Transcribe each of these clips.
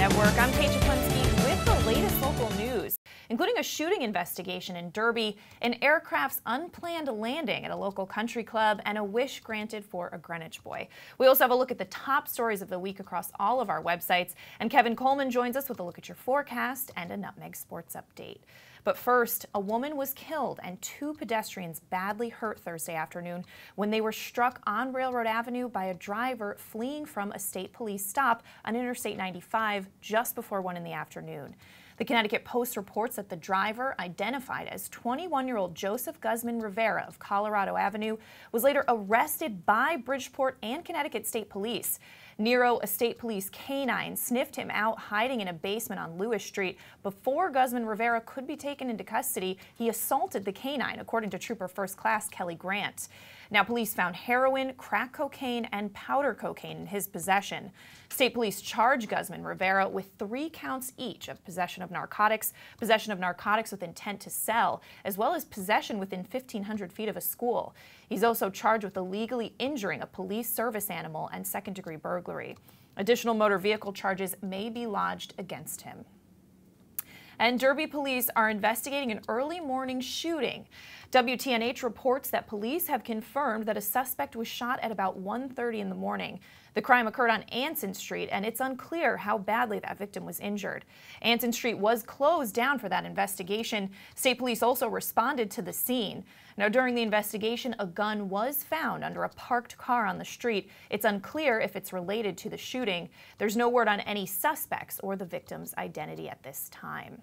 Network. I'm Kate Czaplinski with the latest local news, including a shooting investigation in Derby, an aircraft's unplanned landing at a local country club, and a wish granted for a Greenwich boy. We also have a look at the top stories of the week across all of our websites, and Kevin Coleman joins us with a look at your forecast and a Nutmeg Sports update. But first, a woman was killed and two pedestrians badly hurt Thursday afternoon when they were struck on Railroad Avenue by a driver fleeing from a state police stop on Interstate 95 just before 1 in the afternoon. The Connecticut Post reports that the driver, identified as 21-year-old Joseph Guzman Rivera of Colorado Avenue, was later arrested by Bridgeport and Connecticut State Police. Nero, a state police canine, sniffed him out hiding in a basement on Lewis Street. Before Guzman Rivera could be taken into custody, he assaulted the canine, according to Trooper First Class Kelly Grant. Now, police found heroin, crack cocaine, and powder cocaine in his possession. State police charged Guzman Rivera with 3 counts each of possession of narcotics with intent to sell, as well as possession within 1,500 feet of a school. He's also charged with illegally injuring a police service animal and second-degree burglary. Additional motor vehicle charges may be lodged against him. And Derby police are investigating an early morning shooting. WTNH reports that police have confirmed that a suspect was shot at about 1:30 in the morning. The crime occurred on Anson Street, and it's unclear how badly that victim was injured. Anson Street was closed down for that investigation. State police also responded to the scene. Now, during the investigation, a gun was found under a parked car on the street. It's unclear if it's related to the shooting. There's no word on any suspects or the victim's identity at this time.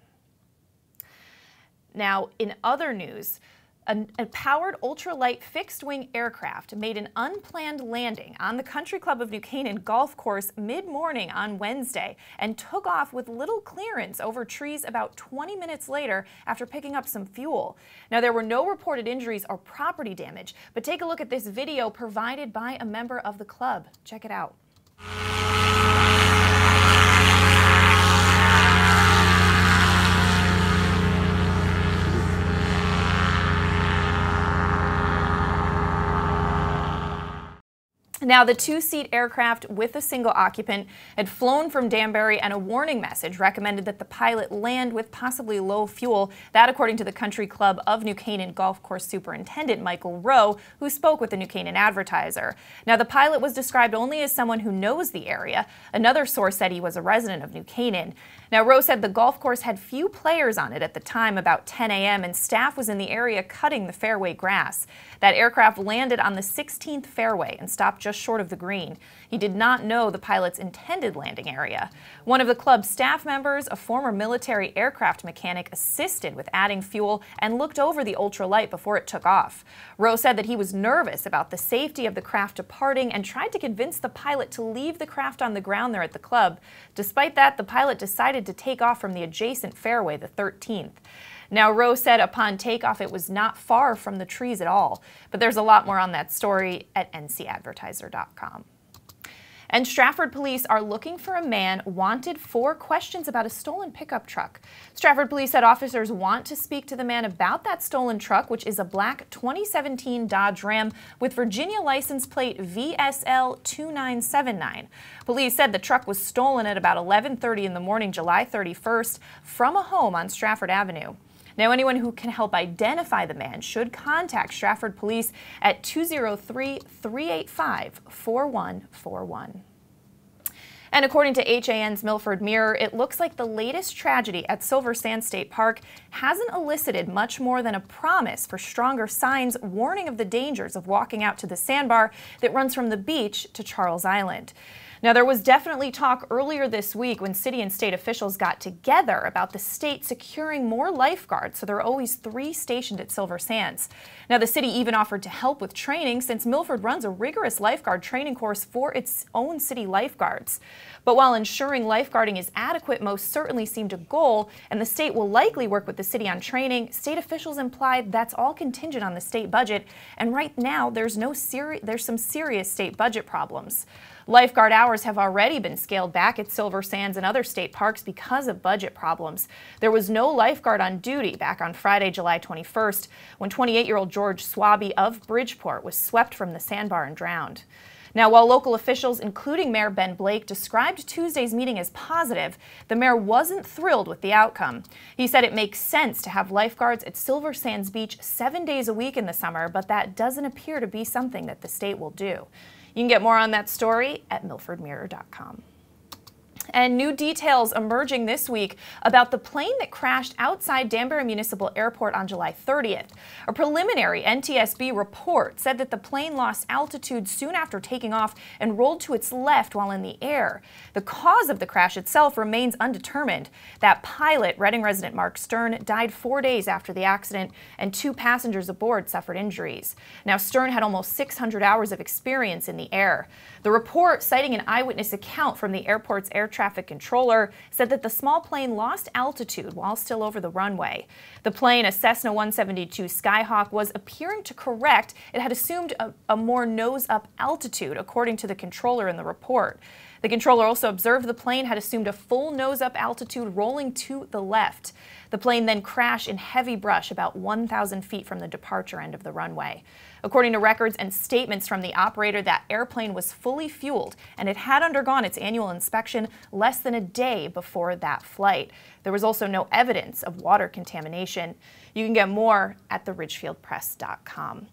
Now, in other news, a powered ultralight fixed-wing aircraft made an unplanned landing on the Country Club of New Canaan golf course mid-morning on Wednesday and took off with little clearance over trees about 20 minutes later after picking up some fuel. Now, there were no reported injuries or property damage, but take a look at this video provided by a member of the club. Check it out. Now, the 2-seat aircraft with a single occupant had flown from Danbury, and a warning message recommended that the pilot land with possibly low fuel. That, according to the Country Club of New Canaan Golf Course Superintendent Michael Rowe, who spoke with the New Canaan Advertiser. Now, the pilot was described only as someone who knows the area. Another source said he was a resident of New Canaan. Now, Rowe said the golf course had few players on it at the time, about 10 a.m., and staff was in the area cutting the fairway grass. That aircraft landed on the 16th fairway and stopped just short of the green. He did not know the pilot's intended landing area. One of the club's staff members, a former military aircraft mechanic, assisted with adding fuel and looked over the ultralight before it took off. Rowe said that he was nervous about the safety of the craft departing and tried to convince the pilot to leave the craft on the ground there at the club. Despite that, the pilot decided to take off from the adjacent fairway, the 13th. Now, Rowe said upon takeoff it was not far from the trees at all. But there's a lot more on that story at ncadvertiser.com. And Stratford police are looking for a man wanted for questions about a stolen pickup truck. Stratford police said officers want to speak to the man about that stolen truck, which is a black 2017 Dodge Ram with Virginia license plate VSL 2979. Police said the truck was stolen at about 11:30 in the morning, July 31st, from a home on Stratford Avenue. Now, anyone who can help identify the man should contact Stratford Police at 203-385-4141. And according to HAN's Milford Mirror, it looks like the latest tragedy at Silver Sands State Park hasn't elicited much more than a promise for stronger signs warning of the dangers of walking out to the sandbar that runs from the beach to Charles Island. Now, there was definitely talk earlier this week when city and state officials got together about the state securing more lifeguards, so there are always 3 stationed at Silver Sands. Now, the city even offered to help with training since Milford runs a rigorous lifeguard training course for its own city lifeguards. But while ensuring lifeguarding is adequate most certainly seemed a goal, and the state will likely work with the city on training, state officials implied that's all contingent on the state budget, and right now there's some serious state budget problems. Lifeguard hours have already been scaled back at Silver Sands and other state parks because of budget problems. There was no lifeguard on duty back on Friday, July 21st, when 28-year-old George Swaby of Bridgeport was swept from the sandbar and drowned. Now, while local officials, including Mayor Ben Blake, described Tuesday's meeting as positive, the mayor wasn't thrilled with the outcome. He said it makes sense to have lifeguards at Silver Sands Beach 7 days a week in the summer, but that doesn't appear to be something that the state will do. You can get more on that story at milfordmirror.com. And new details emerging this week about the plane that crashed outside Danbury Municipal Airport on July 30th. A preliminary NTSB report said that the plane lost altitude soon after taking off and rolled to its left while in the air. The cause of the crash itself remains undetermined. That pilot, Reading resident Mark Stern, died 4 days after the accident, and 2 passengers aboard suffered injuries. Now, Stern had almost 600 hours of experience in the air. The report, citing an eyewitness account from the airport's air traffic controller, said that the small plane lost altitude while still over the runway. The plane, a Cessna 172 Skyhawk, was appearing to correct. It had assumed a more nose-up altitude, according to the controller in the report. The controller also observed the plane had assumed a full nose-up altitude, rolling to the left. The plane then crashed in heavy brush about 1,000 feet from the departure end of the runway. According to records and statements from the operator, that airplane was fully fueled, and it had undergone its annual inspection less than a day before that flight. There was also no evidence of water contamination. You can get more at theridgefieldpress.com.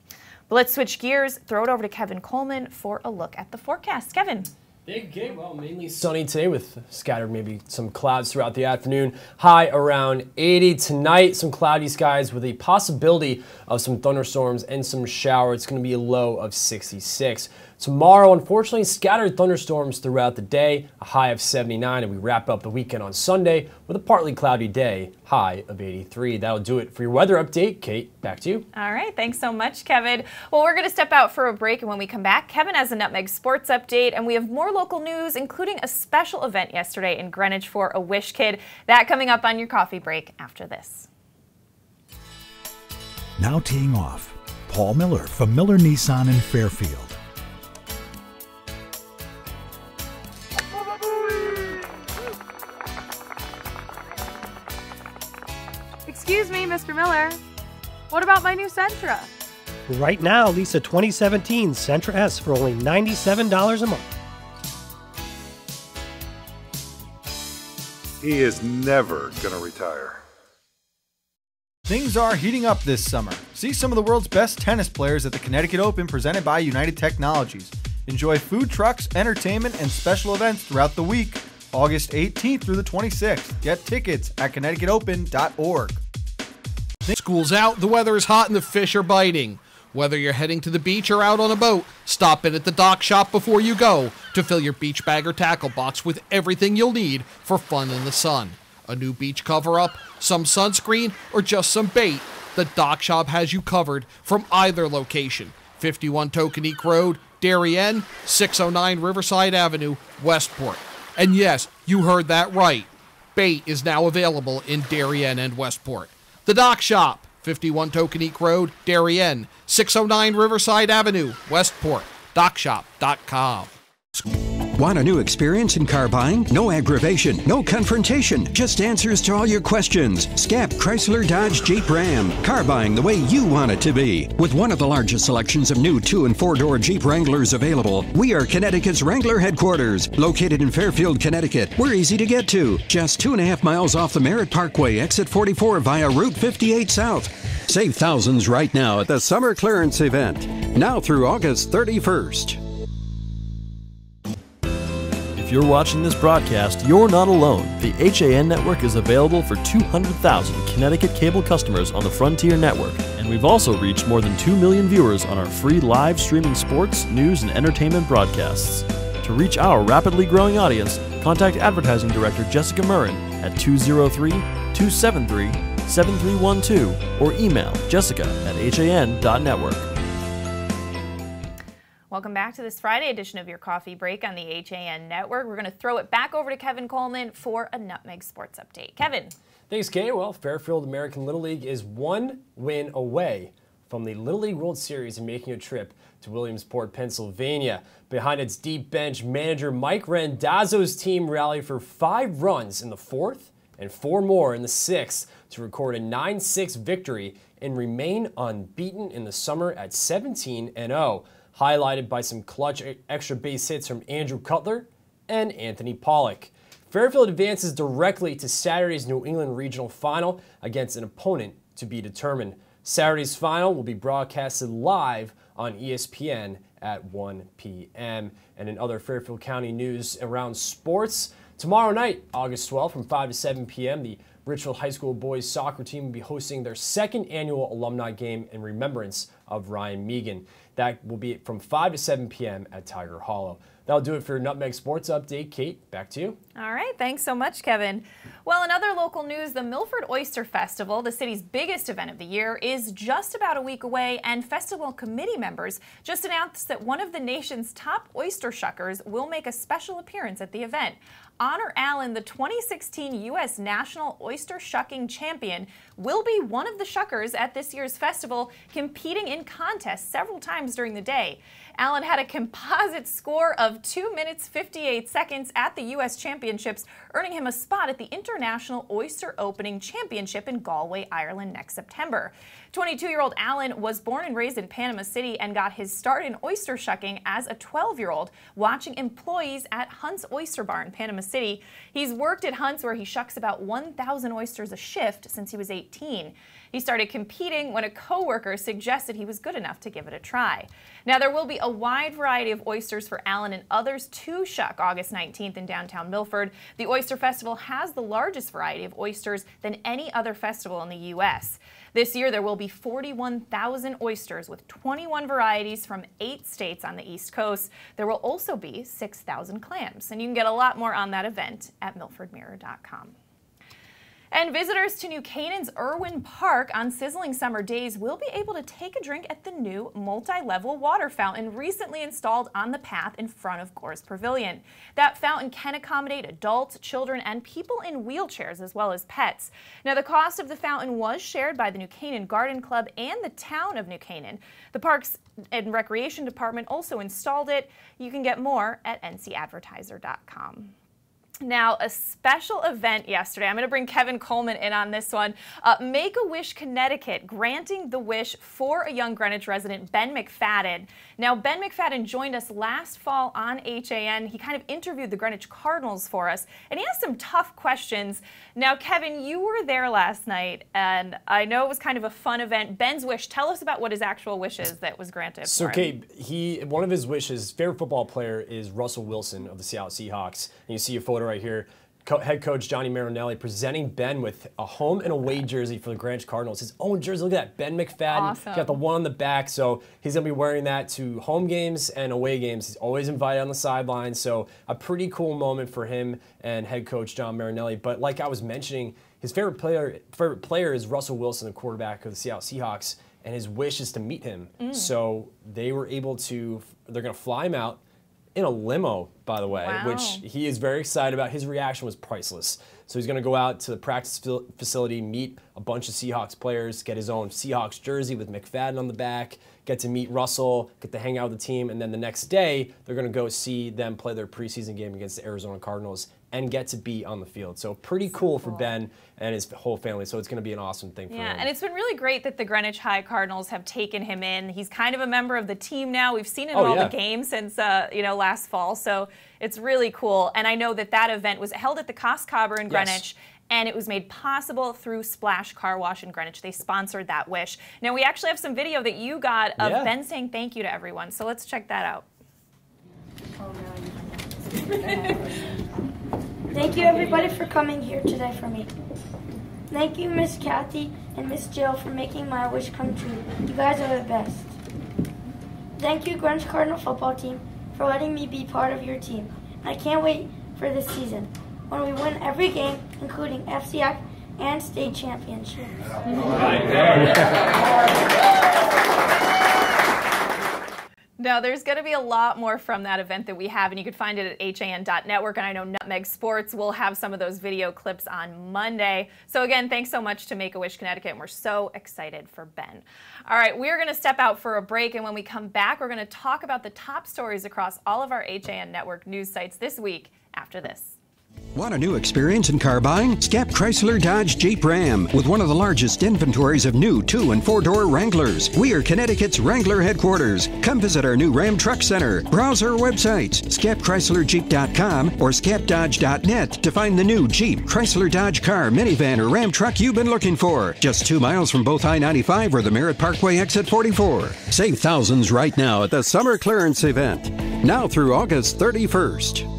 But let's switch gears, throw it over to Kevin Coleman for a look at the forecast. Kevin. Thank you, Kate. Well, mainly sunny today with scattered maybe some clouds throughout the afternoon. High around 80 tonight. Some cloudy skies with a possibility of some thunderstorms and some showers. It's going to be a low of 66. Tomorrow, unfortunately, scattered thunderstorms throughout the day, a high of 79, and we wrap up the weekend on Sunday with a partly cloudy day, high of 83. That'll do it for your weather update. Kate, back to you. All right, thanks so much, Kevin. Well, we're going to step out for a break, and when we come back, Kevin has a Nutmeg Sports update, and we have more local news, including a special event yesterday in Greenwich for a Wish Kid. That coming up on your coffee break after this. Now teeing off, Paul Miller from Miller Nissan in Fairfield. Excuse me, Mr. Miller. What about my new Sentra? Right now, lease a 2017 Sentra S for only $97 a month. He is never going to retire. Things are heating up this summer. See some of the world's best tennis players at the Connecticut Open presented by United Technologies. Enjoy food trucks, entertainment, and special events throughout the week, August 18th through the 26th. Get tickets at connecticutopen.org. School's out, the weather is hot, and the fish are biting. Whether you're heading to the beach or out on a boat, stop in at the dock shop before you go to fill your beach bag or tackle box with everything you'll need for fun in the sun. A new beach cover-up, some sunscreen, or just some bait, the dock shop has you covered from either location. 51 Tokenique Road, Darien, 609 Riverside Avenue, Westport. And yes, you heard that right. Bait is now available in Darien and Westport. The Dock Shop, 51 Tokenique Road, Darien, 609 Riverside Avenue, Westport. DockShop.com. Want a new experience in car buying? No aggravation, no confrontation, just answers to all your questions. Scap Chrysler Dodge Jeep Ram. Car buying the way you want it to be. With one of the largest selections of new 2- and 4-door Jeep Wranglers available, we are Connecticut's Wrangler headquarters. Located in Fairfield, Connecticut, we're easy to get to. Just 2.5 miles off the Merritt Parkway, exit 44 via Route 58 South. Save thousands right now at the summer clearance event. Now through August 31st. If you're watching this broadcast, you're not alone. The HAN network is available for 200,000 Connecticut cable customers on the Frontier network, and we've also reached more than 2 million viewers on our free live streaming sports, news, and entertainment broadcasts. To reach our rapidly growing audience, contact Advertising Director Jessica Murrin at 203-273-7312 or email jessica@han.network. Welcome back to this Friday edition of your Coffee Break on the HAN Network. We're going to throw it back over to Kevin Coleman for a Nutmeg Sports update. Kevin. Thanks, Kate. Well, Fairfield American Little League is one win away from the Little League World Series and making a trip to Williamsport, Pennsylvania. Behind its deep bench, manager Mike Randazzo's team rallied for 5 runs in the 4th and 4 more in the 6th to record a 9-6 victory and remain unbeaten in the summer at 17-0. highlighted by some clutch extra base hits from Andrew Cutler and Anthony Pollock. Fairfield advances directly to Saturday's New England Regional Final against an opponent to be determined. Saturday's final will be broadcasted live on ESPN at 1 p.m. And in other Fairfield County news around sports, tomorrow night, August 12th, from 5 to 7 p.m., the Richfield High School boys soccer team will be hosting their second annual alumni game in remembrance of Ryan Megan. That will be from 5 to 7 p.m. at Tiger Hollow. That'll do it for your Nutmeg Sports Update. Kate, back to you. All right, thanks so much, Kevin. Well, in other local news, the Milford Oyster Festival, the city's biggest event of the year, is just about a week away, and festival committee members just announced that one of the nation's top oyster shuckers will make a special appearance at the event. Honor Allen, the 2016 U.S. National Oyster Shucking Champion, will be one of the shuckers at this year's festival, competing in contests several times during the day. Allen had a composite score of 2 minutes 58 seconds at the U.S. Championships, earning him a spot at the International Oyster Opening Championship in Galway, Ireland next September. 22-year-old Allen was born and raised in Panama City and got his start in oyster shucking as a 12-year-old, watching employees at Hunt's Oyster Bar in Panama City. He's worked at Hunt's, where he shucks about 1,000 oysters a shift, since he was 18. He started competing when a coworker suggested he was good enough to give it a try. Now, there will be a wide variety of oysters for Allen and others to shuck August 19th in downtown Milford. The Oyster Festival has the largest variety of oysters than any other festival in the U.S. This year, there will be 41,000 oysters with 21 varieties from 8 states on the East Coast. There will also be 6,000 clams, and you can get a lot more on that event at milfordmirror.com. And visitors to New Canaan's Irwin Park on sizzling summer days will be able to take a drink at the new multi-level water fountain recently installed on the path in front of Gore's Pavilion. That fountain can accommodate adults, children, and people in wheelchairs, as well as pets. Now, the cost of the fountain was shared by the New Canaan Garden Club and the town of New Canaan. The Parks and Recreation Department also installed it. You can get more at ncadvertiser.com. Now, a special event yesterday. I'm going to bring Kevin Coleman in on this one. Make-A-Wish Connecticut granting the wish for a young Greenwich resident, Ben McFadden. Now, Ben McFadden joined us last fall on HAN. He kind of interviewed the Greenwich Cardinals for us, and he asked some tough questions. Now, Kevin, you were there last night, and I know it was kind of a fun event. Ben's wish, tell us about what his actual wish is that was granted So, for him. Kate, one of his wishes, favorite football player, is Russell Wilson of the Seattle Seahawks. And you see a photo right here. Head coach Johnny Marinelli presenting Ben with a home and away jersey for the Greenwich Cardinals. His own jersey. Look at that. Ben McFadden. Awesome. Got the one on the back. So he's going to be wearing that to home games and away games. He's always invited on the sidelines. So a pretty cool moment for him and head coach John Marinelli. But like I was mentioning, his favorite player is Russell Wilson, the quarterback of the Seattle Seahawks. And his wish is to meet him. So they were able to, they're going to fly him out in a limo, by the way, which he is very excited about. His reaction was priceless. So he's going to go out to the practice facility, meet a bunch of Seahawks players, get his own Seahawks jersey with McFadden on the back, get to meet Russell, get to hang out with the team, and then the next day they're going to go see them play their preseason game against the Arizona Cardinals and get to be on the field. So pretty cool for Ben and his whole family. So it's going to be an awesome thing for him. Yeah, and it's been really great that the Greenwich High Cardinals have taken him in. He's kind of a member of the team now. We've seen him in all the games since last fall. So it's really cool. And I know that that event was held at the Coscobber in Greenwich. And it was made possible through Splash Car Wash in Greenwich. They sponsored that wish. Now, we actually have some video that you got of Ben saying thank you to everyone. So let's check that out. Thank you, everybody, for coming here today for me. Thank you, Miss Kathy and Miss Jill, for making my wish come true. You guys are the best. Thank you, Greenwich Cardinal football team, for letting me be part of your team. I can't wait for this season, when we win every game, including FCI and state championships. Now, there's going to be a lot more from that event that we have, and you can find it at han.network, and I know Nutmeg Sports will have some of those video clips on Monday. So again, thanks so much to Make-A-Wish Connecticut, and we're so excited for Ben. All right, we're going to step out for a break, and when we come back, we're going to talk about the top stories across all of our HAN Network news sites this week after this. Want a new experience in car buying? Scap Chrysler Dodge Jeep Ram with one of the largest inventories of new 2- and 4-door Wranglers. We are Connecticut's Wrangler headquarters. Come visit our new Ram Truck Center. Browse our websites, scapchryslerjeep.com or scapdodge.net to find the new Jeep, Chrysler Dodge car, minivan, or Ram truck you've been looking for. Just 2 miles from both I-95 or the Merritt Parkway exit 44. Save thousands right now at the Summer Clearance Event. Now through August 31st.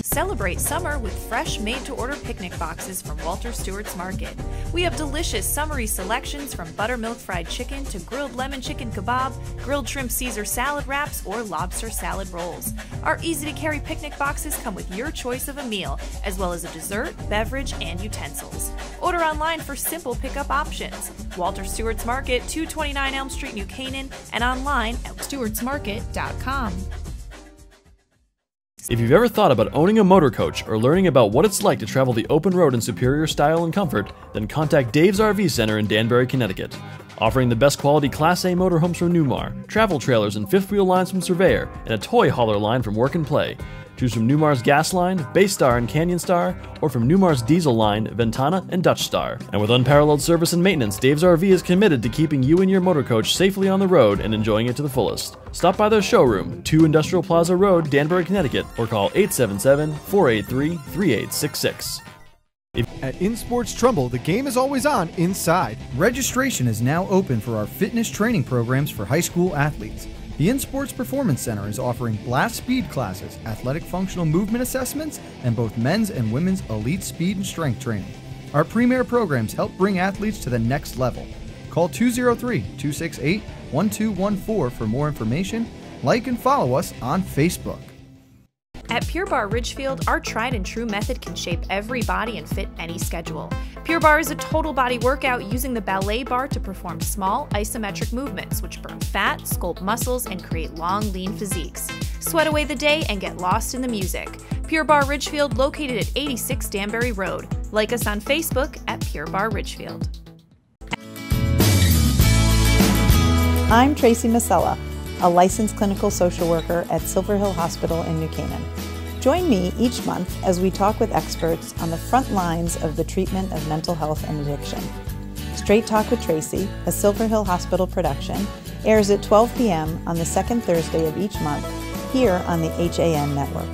Celebrate summer with fresh made-to-order picnic boxes from Walter Stewart's Market. We have delicious summery selections from buttermilk fried chicken to grilled lemon chicken kebab, grilled shrimp Caesar salad wraps, or lobster salad rolls. Our easy-to-carry picnic boxes come with your choice of a meal, as well as a dessert, beverage, and utensils. Order online for simple pickup options. Walter Stewart's Market, 229 Elm Street, New Canaan, and online at stewartsmarket.com. If you've ever thought about owning a motor coach or learning about what it's like to travel the open road in superior style and comfort, then contact Dave's RV Center in Danbury, Connecticut. Offering the best quality Class A motorhomes from Newmar, travel trailers and fifth wheel lines from Surveyor, and a toy hauler line from Work and Play. Choose from Newmar's Gas Line, Bay Star and Canyon Star, or from Newmar's Diesel Line, Ventana and Dutch Star. And with unparalleled service and maintenance, Dave's RV is committed to keeping you and your motor coach safely on the road and enjoying it to the fullest. Stop by their showroom, 2 Industrial Plaza Road, Danbury, Connecticut, or call 877-483-3866. At In Sports Trumbull, the game is always on inside. Registration is now open for our fitness training programs for high school athletes. The In Sports Performance Center is offering blast speed classes, athletic functional movement assessments, and both men's and women's elite speed and strength training. Our premier programs help bring athletes to the next level. Call 203-268-1214 for more information. Like and follow us on Facebook. At Pure Barre Ridgefield, our tried and true method can shape every body and fit any schedule. Pure Barre is a total body workout using the ballet bar to perform small isometric movements which burn fat, sculpt muscles, and create long, lean physiques. Sweat away the day and get lost in the music. Pure Barre Ridgefield, located at 86 Danbury Road. Like us on Facebook at Pure Barre Ridgefield. I'm Tracy Masella, a licensed clinical social worker at Silver Hill Hospital in New Canaan. Join me each month as we talk with experts on the front lines of the treatment of mental health and addiction. Straight Talk with Tracy, a Silver Hill Hospital production, airs at 12 p.m. on the second Thursday of each month here on the HAN network.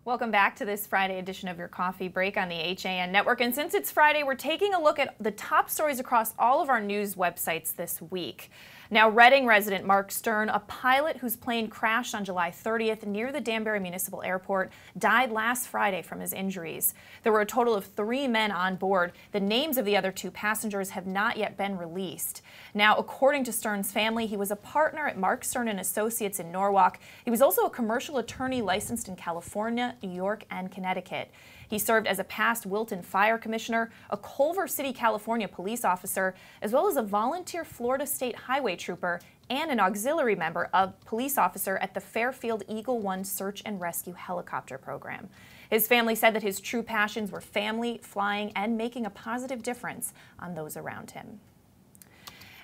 Welcome back to this Friday edition of your Coffee Break on the HAN network. And since it's Friday, we're taking a look at the top stories across all of our news websites this week. Now, Reading resident Mark Stern, a pilot whose plane crashed on July 30th near the Danbury Municipal Airport, died last Friday from his injuries. There were a total of 3 men on board. The names of the other 2 passengers have not yet been released. Now, according to Stern's family, he was a partner at Mark Stern and Associates in Norwalk. He was also a commercial attorney licensed in California, New York, and Connecticut. He served as a past Wilton Fire Commissioner, a Culver City, California police officer, as well as a volunteer Florida State Highway Trooper and an auxiliary member of police officer at the Fairfield Eagle One Search and Rescue Helicopter Program. His family said that his true passions were family, flying, and making a positive difference on those around him.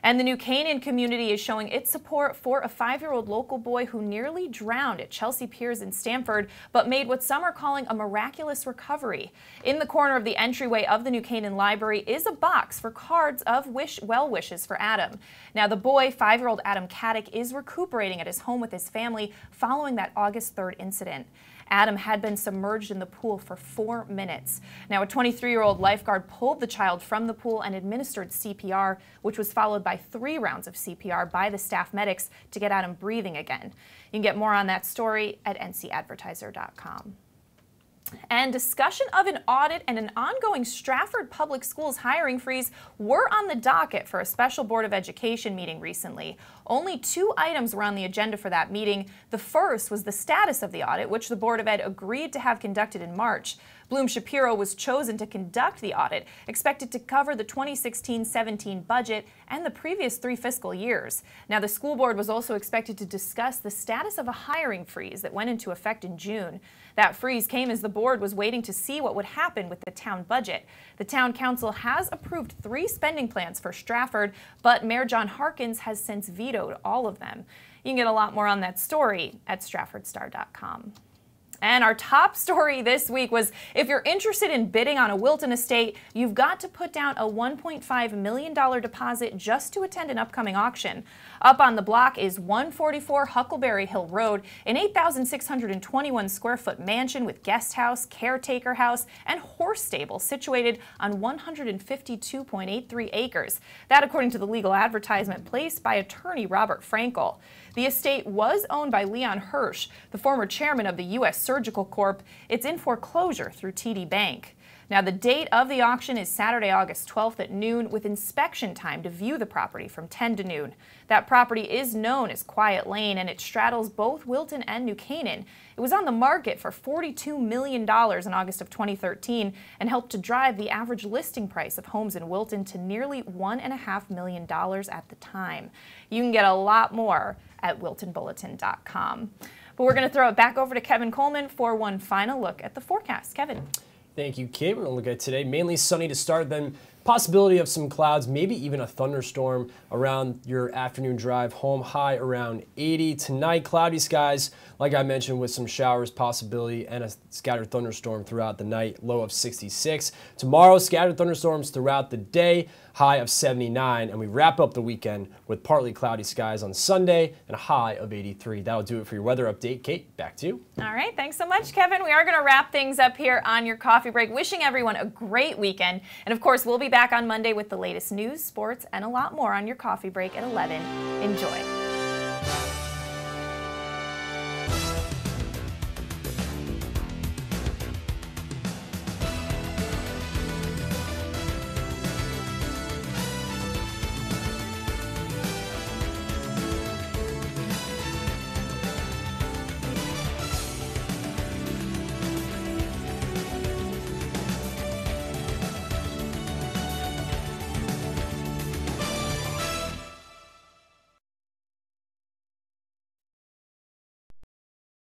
And the New Canaan community is showing its support for a 5-year-old local boy who nearly drowned at Chelsea Piers in Stamford, but made what some are calling a miraculous recovery. In the corner of the entryway of the New Canaan Library is a box for cards of well wishes for Adam. Now, the boy, 5-year-old Adam Caddick, is recuperating at his home with his family following that August 3rd incident. Adam had been submerged in the pool for 4 minutes. Now, a 23-year-old lifeguard pulled the child from the pool and administered CPR, which was followed by 3 rounds of CPR by the staff medics to get Adam breathing again. You can get more on that story at ncadvertiser.com. And discussion of an audit and an ongoing Stratford Public Schools hiring freeze were on the docket for a special Board of Education meeting recently. Only 2 items were on the agenda for that meeting. The first was the status of the audit, which the Board of Ed agreed to have conducted in March. Bloom Shapiro was chosen to conduct the audit, expected to cover the 2016-17 budget and the previous 3 fiscal years. Now, the school board was also expected to discuss the status of a hiring freeze that went into effect in June. That freeze came as the board was waiting to see what would happen with the town budget. The town council has approved 3 spending plans for Stratford, but Mayor John Harkins has since vetoed all of them. You can get a lot more on that story at StraffordStar.com. And our top story this week was, if you're interested in bidding on a Wilton estate, you've got to put down a $1.5 million deposit just to attend an upcoming auction. Up on the block is 144 Huckleberry Hill Road, an 8,621 square foot mansion with guest house, caretaker house, and horse stable situated on 152.83 acres. That according to the legal advertisement placed by attorney Robert Frankel. The estate was owned by Leon Hirsch, the former chairman of the U.S. Surgical Corp. It's in foreclosure through TD Bank. Now, the date of the auction is Saturday, August 12th at noon, with inspection time to view the property from 10 to noon. That property is known as Quiet Lane, and it straddles both Wilton and New Canaan. It was on the market for $42 million in August of 2013 and helped to drive the average listing price of homes in Wilton to nearly $1.5 million at the time. You can get a lot more at wiltonbulletin.com. But we're going to throw it back over to Kevin Coleman for one final look at the forecast. Kevin. Thank you, Kate. We're going to look at today. Mainly sunny to start, then possibility of some clouds, maybe even a thunderstorm around your afternoon drive home. High around 80. Tonight, cloudy skies, like I mentioned, with some showers possibility and a scattered thunderstorm throughout the night. Low of 66. Tomorrow, scattered thunderstorms throughout the day. High of 79. And we wrap up the weekend with partly cloudy skies on Sunday and a high of 83. That'll do it for your weather update. Kate, back to you. All right. Thanks so much, Kevin. We are going to wrap things up here on your coffee break. Wishing everyone a great weekend. And of course, we'll be back on Monday with the latest news, sports, and a lot more on your coffee break at 11. Enjoy.